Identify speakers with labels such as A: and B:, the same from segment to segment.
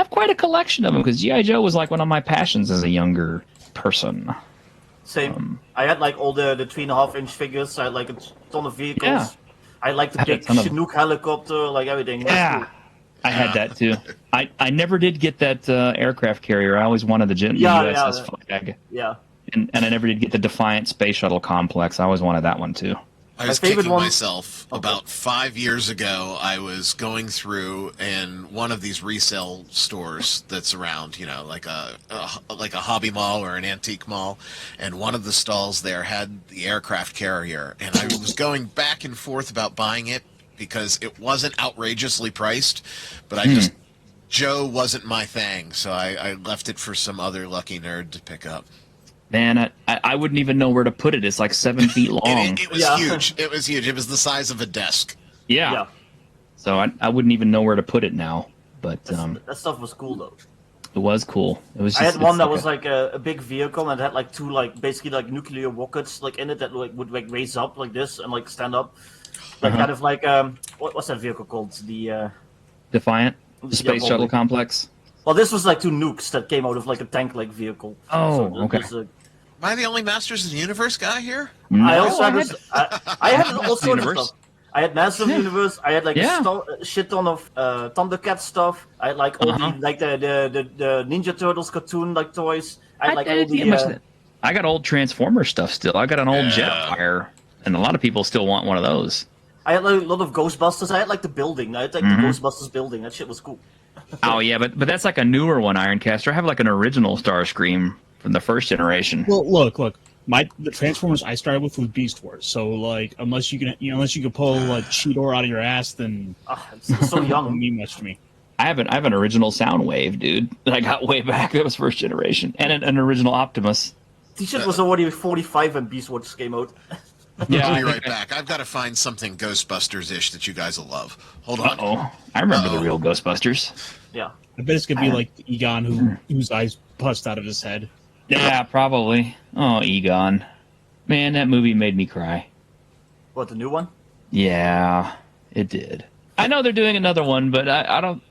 A: have quite a collection of them because G.I. Joe was like one of my passions as a younger person.
B: Same. I had like all the 3.5-inch figures. I had like a ton of vehicles.
A: Yeah.
B: I like the big Chinook helicopter, like everything.
A: Yeah.
B: Cool.
A: I had that too. I never did get that aircraft carrier. I always wanted the USS Flag.
B: Yeah.
A: And I never did get the Defiant Space Shuttle Complex. I always wanted that one too.
C: I was kicking myself. About 5 years ago, I was going through in one of these resale stores that's around, like a hobby mall or an antique mall, and one of the stalls there had the aircraft carrier, and I was going back and forth about buying it because it wasn't outrageously priced, but Joe wasn't my thing, so I left it for some other lucky nerd to pick up.
A: Man, I wouldn't even know where to put it. It's like 7 feet long.
C: It was huge. It was huge. It was the size of a desk.
A: Yeah. So I wouldn't even know where to put it now. But
B: that stuff was cool though.
A: It was cool. It was.
B: I had one that was like a big vehicle and it had like two basically nuclear rockets in it that would raise up like this and like stand up. Like kind of like what's that vehicle called? The
A: Defiant? The Space Shuttle Complex?
B: Well, this was like two nukes that came out of like a tank-like vehicle.
A: Oh, okay.
C: Am I the only Masters of the Universe guy here?
A: No,
B: I also had I had all sorts of stuff. I had Masters of the Universe. I had like a shit ton of Thundercat stuff. I had like all the Ninja Turtles cartoon like toys. I had like all the.
A: I got old Transformer stuff still. I got an old Jetfire, and a lot of people still want one of those.
B: I had like, a lot of Ghostbusters. I had like the building. I had like the Ghostbusters building. That shit was cool.
A: Oh yeah, but that's like a newer one, Ironcaster. I have like an original Starscream from the first generation.
D: Well, look. The Transformers I started with was Beast Wars. So like, unless you can pull like Cheetor out of your ass, then
B: it's so young.
D: Doesn't mean much to me.
A: I have an original Soundwave, dude, that I got way back. That was first generation, and an original Optimus.
B: T-shirt was already 45 when Beast Wars came out.
C: Yeah, I'll be right back. I've got to find something Ghostbusters-ish that you guys will love. Hold on.
A: Uh-oh. I remember the real Ghostbusters.
B: Yeah.
D: I bet it's going to be like Egon whose eyes bust out of his head.
A: Yeah, probably. Oh, Egon. Man, that movie made me cry.
B: What, the new one?
A: Yeah, it did. I know they're doing another one, but I don't...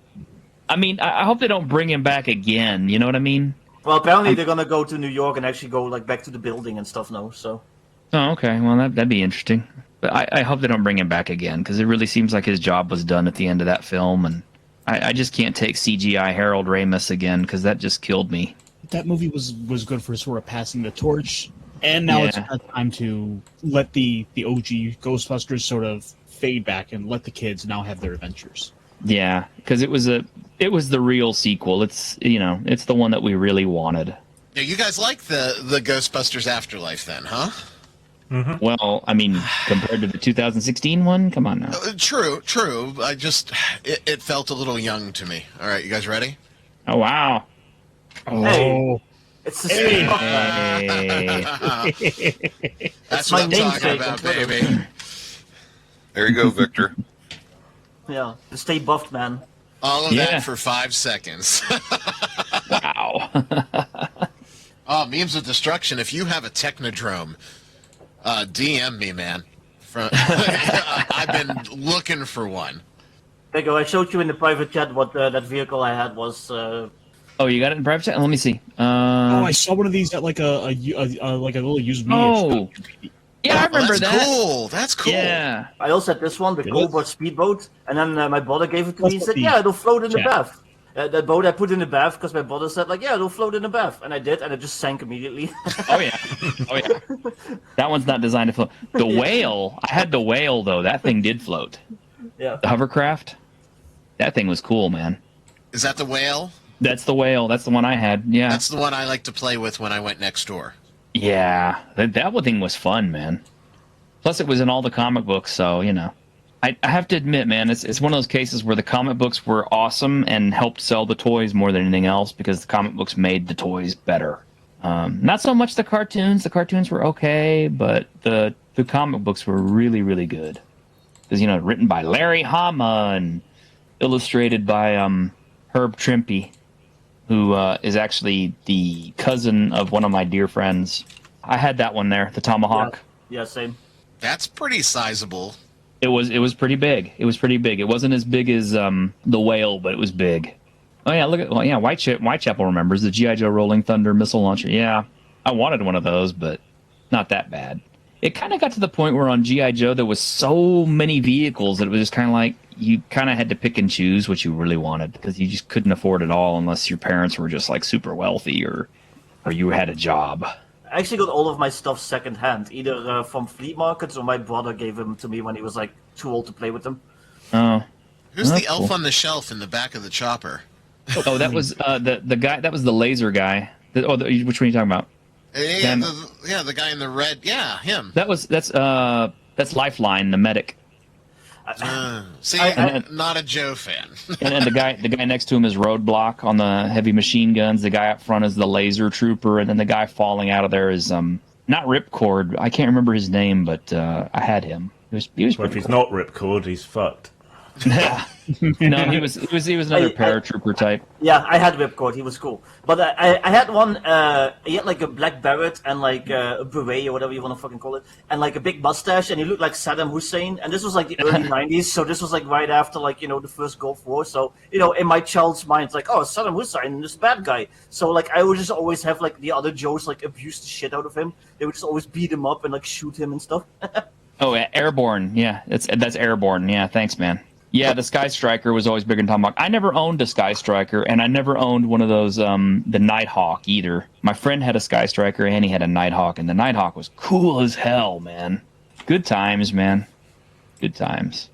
A: I mean, I hope they don't bring him back again, you know what I mean?
B: Well, apparently they're going to go to New York and actually go like back to the building and stuff now, so...
A: Oh, okay. Well, that'd be interesting. But I hope they don't bring him back again, because it really seems like his job was done at the end of that film, and I just can't take CGI Harold Ramis again, because that just killed me.
D: That movie was good for sort of passing the torch, and now it's time to let the OG Ghostbusters sort of fade back and let the kids now have their adventures.
A: Yeah, because it was the real sequel. It's it's the one that we really wanted.
C: Yeah, you guys like the Ghostbusters Afterlife then, huh?
A: Mm-hmm. Well, I mean, compared to the 2016 one, come on now.
C: True. I just it felt a little young to me. All right, you guys ready?
A: Oh wow!
D: Oh,
B: hey, it's the same.
C: Hey. That's what I'm talking about, baby.
E: There you go, Victor.
B: Yeah, the stay buffed, man.
C: All of that for 5 seconds.
A: Wow.
C: Oh, memes of destruction. If you have a Technodrome, DM me, man. I've been looking for one.
B: There you go. I showed you in the private chat what that vehicle I had was.
A: Oh, you got it in private chat? Let me see.
D: I saw one of these at like a little used media.
A: Oh, yeah, I remember that.
C: Cool. That's cool.
A: Yeah.
B: I also had this one, the Cobra speedboat, and then my brother gave it to me and said, "Yeah, it'll float in the bath." That boat I put in the bath because my brother said, "Yeah, it'll float in the bath," and I did, and it just sank immediately.
A: Oh yeah. That one's not designed to float. The whale, I had the whale though. That thing did float.
B: Yeah.
A: The hovercraft. That thing was cool, man.
C: Is that the whale?
A: That's the whale. That's the one I had. Yeah.
C: That's the one I like to play with when I went next door.
A: Yeah, that thing was fun, man. Plus, it was in all the comic books, so I have to admit, man, it's one of those cases where the comic books were awesome and helped sell the toys more than anything else because the comic books made the toys better. Not so much the cartoons. The cartoons were okay, but the comic books were really, really good. Because written by Larry Hama and illustrated by Herb Trimpe, who is actually the cousin of one of my dear friends. I had that one there, the Tomahawk.
B: Yeah, same.
C: That's pretty sizable.
A: It was pretty big. It was pretty big. It wasn't as big as the whale, but it was big. Oh yeah, look at Whitechapel remembers the GI Joe Rolling Thunder missile launcher. Yeah, I wanted one of those, but not that bad. It kind of got to the point where on GI Joe there was so many vehicles that it was just kind of like you kind of had to pick and choose what you really wanted because you just couldn't afford it all unless your parents were just like super wealthy or you had a job.
B: I actually got all of my stuff secondhand, either from flea markets or my brother gave them to me when he was like too old to play with them.
A: Oh,
C: Who's
A: that's
C: the elf
A: cool.
C: on the shelf in the back of the chopper?
A: Oh, that was the guy. That was the laser guy. Which one are you talking about?
C: Yeah, the guy in the red. Yeah, him.
A: That's Lifeline, the medic.
C: See,
B: I-
C: I'm not a Joe fan.
A: And the guy next to him is Roadblock on the heavy machine guns. The guy up front is the laser trooper, and then the guy falling out of there is not Ripcord. I can't remember his name, but I had him. He was
F: Well, if
A: pretty
F: he's
A: cool.
F: not Ripcord, he's fucked.
A: No, he was another paratrooper type.
B: Yeah, I had Whipcord. He was cool. But I had one. He had like a black beret and like a beret or whatever you want to fucking call it, and like a big mustache, and he looked like Saddam Hussein. And this was like the early '90s, so this was like right after like the first Gulf War. So in my child's mind, it's like, oh, Saddam Hussein, this bad guy. So like I would just always have like the other Joes like abuse the shit out of him. They would just always beat him up and like shoot him and stuff.
A: Oh, yeah, Airborne. Yeah, that's Airborne. Yeah, thanks, man. Yeah, the Sky Striker was always big in Tomahawk. I never owned a Sky Striker, and I never owned one of those, the Nighthawk either. My friend had a Sky Striker, and he had a Nighthawk, and the Nighthawk was cool as hell, man. Good times, man. Good times.